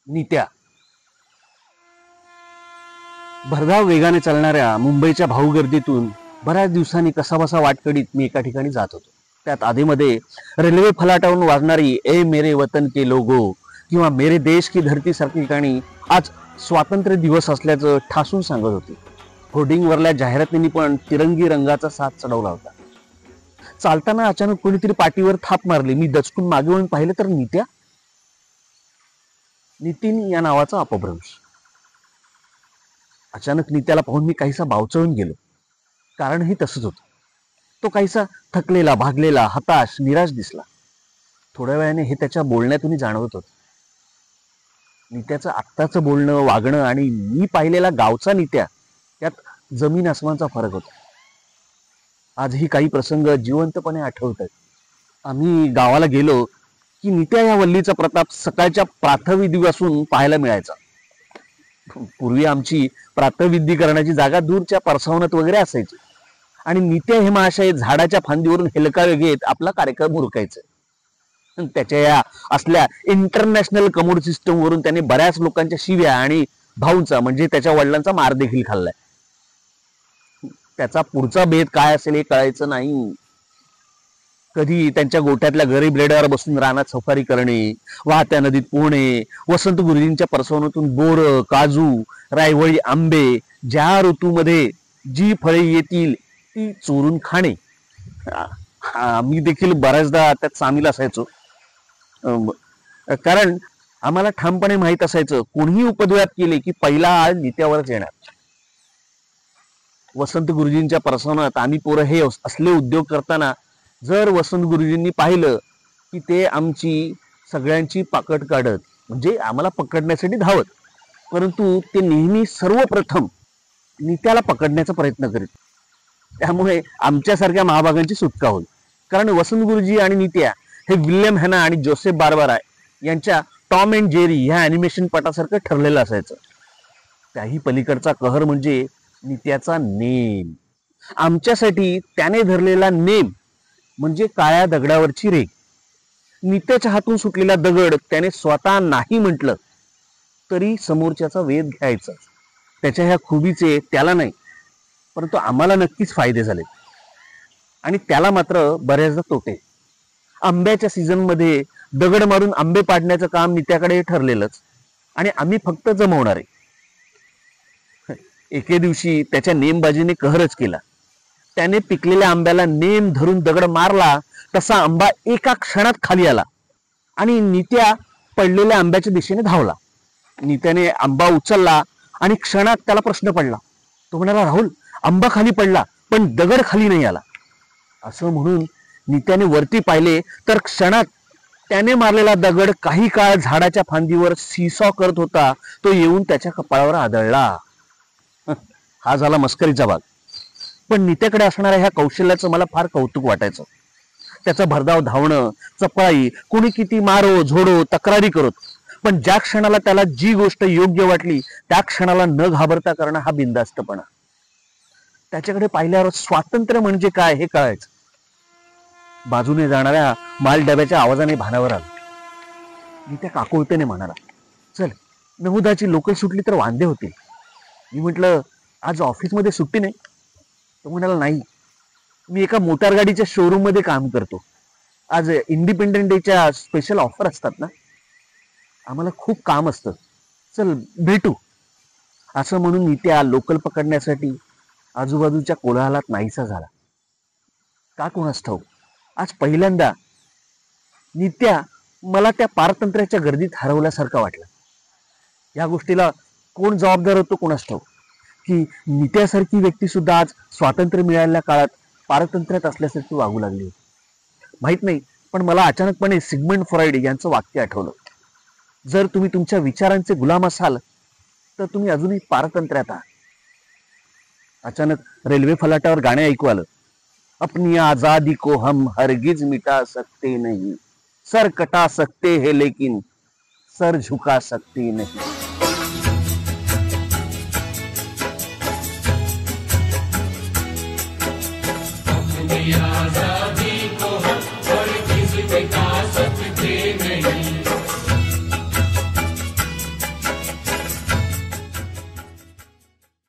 नित्या. भरधाव वेगाने चालणाऱ्या मुंबईच्या भाऊगर्दीतून बऱ्याच दिवसांनी कसाबसा वाटकडीत मी एका ठिकाणी जात होतो. त्यात आधीमध्ये रेल्वे फलाटावरून वाजणारी ए मेरे वतन के लोगो किंवा मेरे देश की धरती सारखी ठिकाणी आज स्वातंत्र्य दिवस असल्याचं ठासून सांगत होते. होर्डिंगवरल्या जाहिरातींनी पण तिरंगी रंगाचा साथ चढवला होता. चालताना अचानक कोणीतरी पाठीवर थाप मारली. मी दचकून मागे वळून पाहिलं तर नित्या, नितीन या नावाचा अपभ्रंश. अचानक नित्याला पाहून मी काहीसा बावचळून गेलो. कारणही तसंच होतं. तो काहीसा थकलेला, भागलेला, हताश, निराश दिसला. थोड्या वेळाने हे त्याच्या बोलण्यातूनही जाणवत होतं. नित्याचं आत्ताचं बोलणं, वागणं आणि मी पाहिलेला गावचा नित्या यात जमीन आसमानचा फरक होता. आजही काही प्रसंग जिवंतपणे आठवत आहेत. आम्ही गावाला गेलो की नित्या या वल्लीचा प्रताप सकाळच्या प्रातःविधीपासून पाहायला मिळायचा. पूर्वी आमची प्रातःविधी करण्याची जागा दूरच्या परसावनात वगैरे असायची आणि नित्या हे महाशय झाडाच्या फांदीवरून हेलकावे घेत आपला कार्यक्रम उरकायचे. त्याच्या या असल्या इंटरनॅशनल कमोड सिस्टम वरून त्याने बऱ्याच लोकांच्या शिव्या आणि भाऊंचा म्हणजे त्याच्या वडिलांचा मार देखील खाल्लाय. त्याचा पुढचा भेद काय असेल हे कळायचं नाही. कधी त्यांच्या गोठ्यातल्या गरीब रेड्यावर बसून रानात सफारी करणे, वाहत्या नदीत पोहणे, वसंत गुरुजींच्या परसवनातून बोर, काजू, रायवळी, आंबे, ज्या ऋतूमध्ये जी फळे येतील ती चोरून खाणे. मी देखील बऱ्याचदा त्यात सामील असायचो. कारण आम्हाला ठामपणे माहित असायचं कोणीही उपद्व्याप केले की पहिला आळ नित्यावरच येणार. वसंत गुरुजींच्या परसवनात आम्ही पोरं हे असले उद्योग करताना जर वसंत गुरुजींनी पाहिलं की ते आमची सगळ्यांची पाकट काढत म्हणजे आम्हाला पकडण्यासाठी धावत, परंतु ते नेहमी सर्वप्रथम नित्याला पकडण्याचा प्रयत्न करीत. त्यामुळे आमच्यासारख्या महाभागांची सुटका होईल. कारण वसंत गुरुजी आणि नित्या हे विल्यम हॅना आणि जोसेफ बार्बरा यांच्या टॉम अँड जेरी ह्या अॅनिमेशन पटासारखं ठरलेलं असायचं. त्याही पलीकडचा कहर म्हणजे नित्याचा नेम. आमच्यासाठी त्याने धरलेला नेम म्हणजे काळ्या दगडावरची रेघ. नित्याच्या हातून सुटलेला दगड त्याने स्वतः नाही म्हटलं तरी समोरच्याचा वेध घ्यायचा. त्याच्या ह्या खुबीचे त्याला नाही परंतु आम्हाला नक्कीच फायदे झाले आणि त्याला मात्र बऱ्याचदा तोटे. आंब्याच्या सीझन मध्ये दगड मारून आंबे पाडण्याचं काम नित्याकडे ठरलेलंच आणि आम्ही फक्त जमवणारे. एके दिवशी त्याच्या नेमबाजीने कहरच केला. त्याने पिकलेल्या आंब्याला नेम धरून दगड मारला तसा आंबा एका क्षणात खाली आला आणि नित्या पडलेल्या आंब्याच्या दिशेने धावला. नित्याने आंबा उचलला आणि क्षणात त्याला प्रश्न पडला. तो म्हणाला, राहुल, आंबा खाली पडला पण दगड खाली नाही आला. असं म्हणून नित्याने वरती पाहिले तर क्षणात त्याने मारलेला दगड काही काळ झाडाच्या फांदीवर सीसॉ करत होता. तो येऊन त्याच्या कपाळावर आदळला. हा झाला मस्करीचा भाग. पण नित्याकडे असणाऱ्या ह्या कौशल्याचं मला फार कौतुक वाटायचं. त्याचं भरधाव धावणं, चपळाई, कोणी किती मारो झोडो तक्रारी करत, पण ज्या क्षणाला त्याला जी गोष्ट योग्य वाटली त्या क्षणाला न घाबरता करणं हा बिनधास्तपणा. त्याच्याकडे पाहिल्यावर स्वातंत्र्य म्हणजे काय हे कळायचं. बाजूने जाणाऱ्या मालडब्याच्या आवाजाने भानावर आलं. मी त्या काकुळतेने म्हणाला, चल 9:10ची लोकल सुटली तर वांदे होतील. मी म्हटलं, आज ऑफिसमध्ये सुट्टी नाही? तो म्हणाला, नाही, मी एका मोटार गाडीच्या शोरूम मध्ये काम करतो. आज इंडिपेंडन्स डेच्या स्पेशल ऑफर असतात ना, आम्हाला खूप काम असतं, चल भेटू. असं म्हणून नित्या लोकल पकडण्यासाठी आजूबाजूच्या कोलाहलात नाहीसा झाला. का कोणास ठाऊक आज पहिल्यांदा नित्या मला त्या पारतंत्र्याच्या गर्दीत हरवल्यासारखा वाटला. या गोष्टीला कोण जबाबदार होतो कोणास ठाऊक की नित्यासारखी व्यक्ती सुद्धा आज स्वातंत्र्य मिळालेल्या काळात पारतंत्र्यात असल्यासारखी वागू लागली होती. माहित नाही, पण मला अचानकपणे सिग्मंड फ्रॉइड यांचं वाक्य आठवलं. जर तुम्ही तुमच्या विचारांचे गुलाम असाल तर तुम्ही अजूनही पारतंत्र्यात आहात. अचानक रेल्वे फलाटावर गाणे ऐकू आलं. अपनी आजादी को हम हरगिज मिटा सकते नहीं, सर कटा सकते हैं लेकिन सर झुका सकते नहीं.